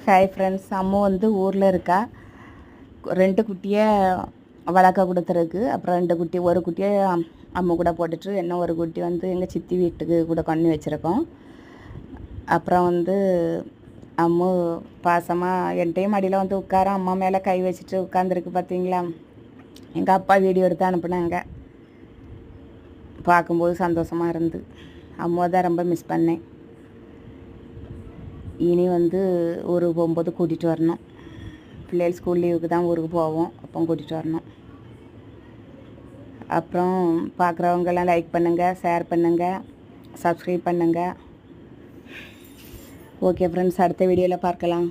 Hi friends, அம்மா வந்து ஊரில் இருக்கா. 2 குட்டியை வளர்க்க கொடுத்துருக்கு. அப்புறம் 2 குட்டி, ஒரு குட்டியை அம்மா கூட போட்டுட்டு இன்னும் ஒரு குட்டி வந்து எங்கள் சித்தி வீட்டுக்கு கூட கொண்டு வச்சுருக்கோம். அப்புறம் வந்து அம்மா பாசமாக என்கிட்டையும் மடியில் வந்து உட்கார அம்மா மேலே கை வச்சுட்டு உட்காந்துருக்கு. பார்த்தீங்களா? எங்கள் அப்பா வீடியோ எடுத்து அனுப்புனாங்க. பார்க்கும்போது சந்தோஷமாக இருந்து அம்மா தான் ரொம்ப மிஸ் பண்ணேன். இனி வந்து ஊருக்கு போகும்போது கூட்டிகிட்டு வரணும். பிள்ளைகள் ஸ்கூல் லீவுக்கு தான் ஊருக்கு போவோம், அப்போ கூட்டிகிட்டு வரணும். அப்புறம் பார்க்குறவங்கெல்லாம் லைக் பண்ணுங்கள், ஷேர் பண்ணுங்கள், சப்ஸ்கிரைப் பண்ணுங்கள். ஓகே ஃப்ரெண்ட்ஸ், அடுத்த வீடியோவில் பார்க்கலாம்.